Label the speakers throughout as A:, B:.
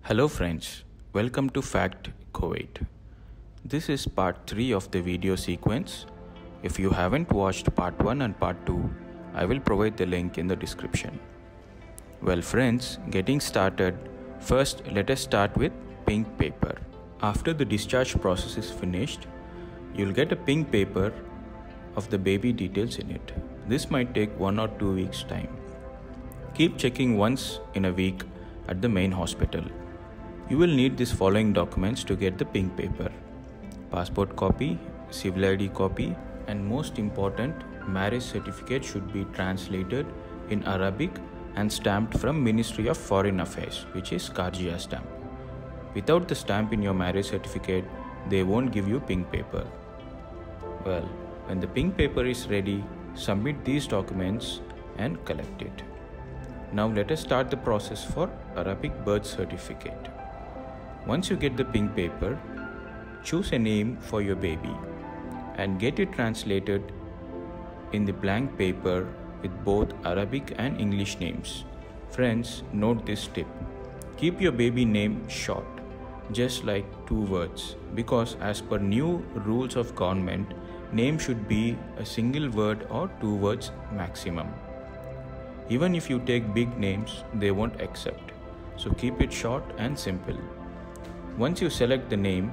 A: Hello friends, welcome to Fact Kuwait. This is part 3 of the video sequence. If you haven't watched part 1 and part 2, I will provide the link in the description. Well friends, getting started, first let us start with pink paper. After the discharge process is finished, you'll get a pink paper of the baby details in it. This might take 1 or 2 weeks time. Keep checking once in a week at the main hospital. You will need these following documents to get the pink paper: passport copy, civil ID copy, and most important, marriage certificate should be translated in Arabic and stamped from Ministry of Foreign Affairs, which is Karjia stamp. Without the stamp in your marriage certificate, they won't give you pink paper. Well, when the pink paper is ready, submit these documents and collect it. Now let us start the process for Arabic birth certificate. Once you get the pink paper, choose a name for your baby and get it translated in the blank paper with both Arabic and English names. Friends, note this tip. Keep your baby name short, just like 2 words, because as per new rules of government, name should be a single word or 2 words maximum. Even if you take big names, they won't accept. So keep it short and simple. Once you select the name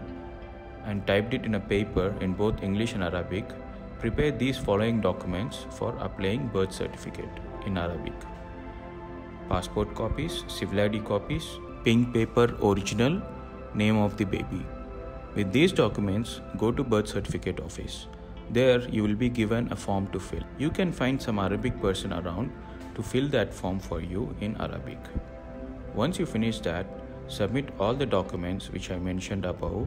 A: and typed it in a paper in both English and Arabic, prepare these following documents for applying birth certificate in Arabic: passport copies, civil ID copies, pink paper original, name of the baby. With these documents, go to birth certificate office. There you will be given a form to fill. You can find some Arabic person around to fill that form for you in Arabic. Once you finish that, submit all the documents which I mentioned above.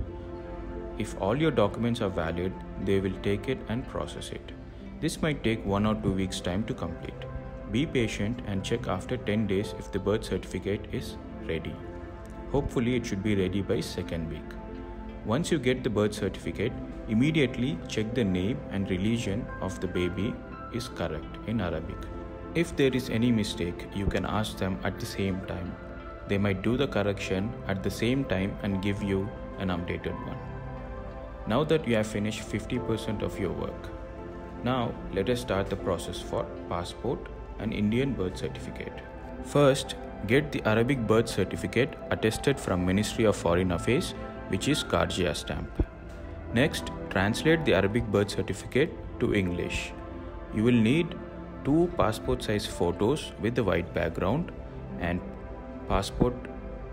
A: If all your documents are valid, they will take it and process it. This might take 1 or 2 weeks time to complete. Be patient and check after 10 days if the birth certificate is ready. Hopefully it should be ready by 2nd week. Once you get the birth certificate, immediately check the name and religion of the baby is correct in Arabic. If there is any mistake, you can ask them at the same time. They might do the correction at the same time and give you an updated one. Now that you have finished 50% of your work, now let us start the process for passport and Indian birth certificate. First, get the Arabic birth certificate attested from Ministry of Foreign Affairs, which is Karjia stamp. Next, translate the Arabic birth certificate to English. You will need 2 passport size photos with the white background and passport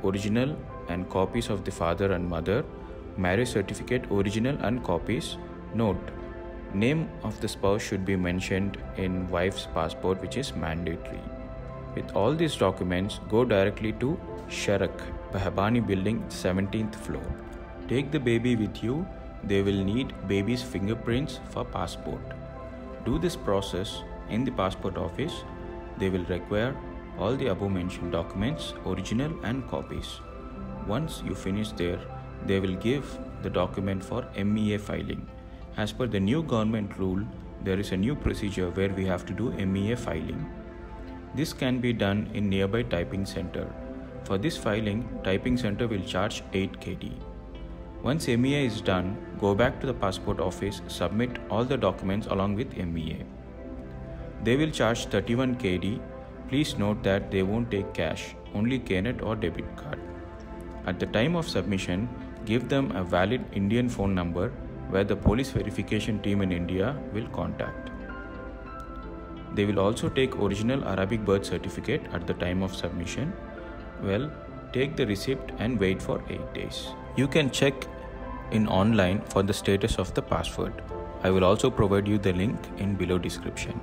A: original and copies of the father and mother, marriage certificate original and copies. Note, name of the spouse should be mentioned in wife's passport, which is mandatory. With all these documents, go directly to Sharak, Bahabani building, 17th floor. Take the baby with you. They will need baby's fingerprints for passport. Do this process in the passport office. They will require all the above mentioned documents, original and copies. Once you finish there, they will give the document for MEA filing. As per the new government rule, there is a new procedure where we have to do MEA filing. This can be done in nearby typing center. For this filing, typing center will charge 8 KD. Once MEA is done, go back to the passport office, submit all the documents along with MEA. They will charge 31 KD. Please note that they won't take cash, only KNet or debit card. At the time of submission, give them a valid Indian phone number where the police verification team in India will contact. They will also take original Arabic birth certificate at the time of submission. Well, take the receipt and wait for 8 days. You can check in online for the status of the passport. I will also provide you the link in below description.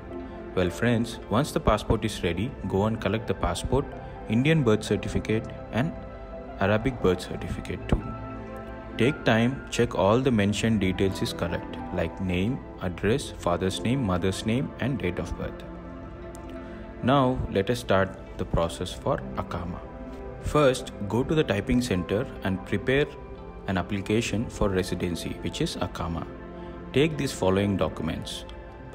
A: Well friends, once the passport is ready, go and collect the passport, Indian birth certificate and Arabic birth certificate too. Take time, check all the mentioned details is correct, like name, address, father's name, mother's name and date of birth. Now let us start the process for Akama. First, go to the typing center and prepare an application for residency, which is Akama. Take these following documents: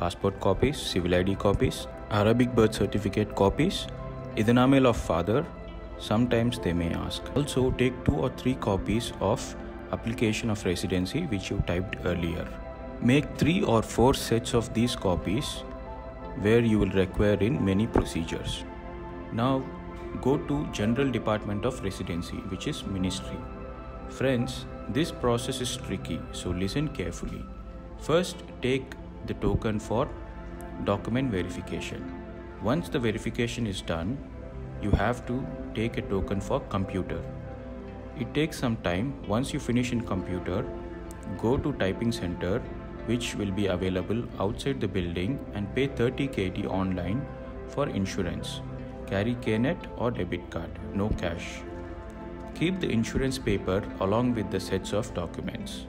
A: passport copies, civil ID copies, Arabic birth certificate copies, Idnamel of father, Sometimes they may ask. Also, take 2 or 3 copies of application of residency which you typed earlier. Make 3 or 4 sets of these copies where you will require in many procedures. Now go to General Department of Residency, which is Ministry. Friends, this process is tricky, so listen carefully. First, take the token for document verification. Once the verification is done, you have to take a token for computer. It takes some time. Once you finish in computer, go to typing center, which will be available outside the building, and pay 30 KT online for insurance. Carry KNet or debit card, no cash. Keep the insurance paper along with the sets of documents.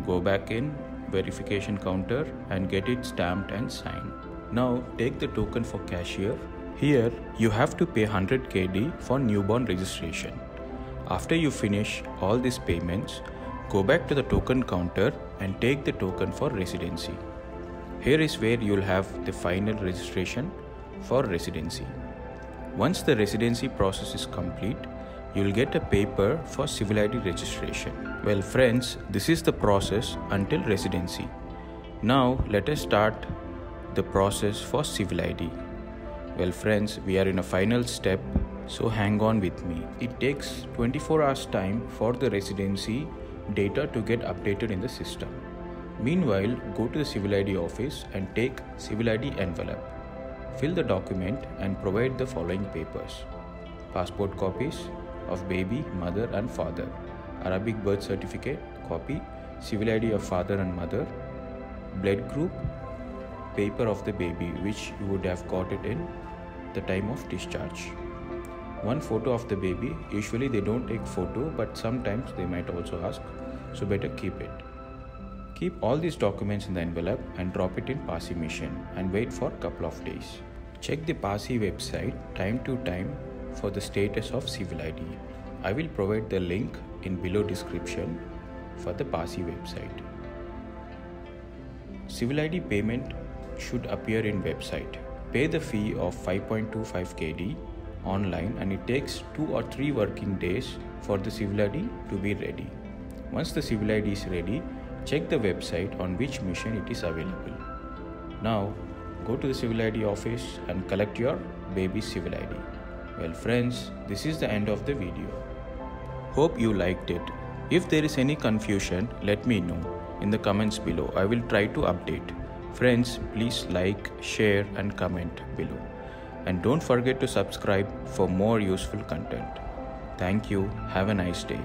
A: Go back in verification counter and get it stamped and signed. Now take the token for cashier. Here you have to pay 100 KD for newborn registration. After you finish all these payments, go back to the token counter and take the token for residency. Here is where you will have the final registration for residency. Once the residency process is complete, you will get a paper for civil ID registration. Well friends, this is the process until residency. Now let us start the process for civil ID. Well friends, we are in a final step, so hang on with me. It takes 24 hours time for the residency data to get updated in the system. Meanwhile, go to the civil ID office and take civil ID envelope. Fill the document and provide the following papers: passport copies of baby, mother and father, Arabic birth certificate copy, civil ID of father and mother, blood group, paper of the baby which you would have got it in the time of discharge. One photo of the baby. Usually they don't take photo, but sometimes they might also ask, so better keep it. Keep all these documents in the envelope and drop it in PASI machine and wait for a couple of days. Check the PASI website time to time for the status of civil ID. I will provide the link in below description for the PASI website. Civil ID payment should appear in website. Pay the fee of 5.25 KD online, and it takes 2 or 3 working days for the civil ID to be ready. Once the civil ID is ready, check the website on which mission it is available. Now go to the civil ID office and collect your baby's civil ID. Well friends, this is the end of the video. Hope you liked it. If there is any confusion, let me know in the comments below. I will try to update. Friends, please like, share and comment below. And don't forget to subscribe for more useful content. Thank you. Have a nice day.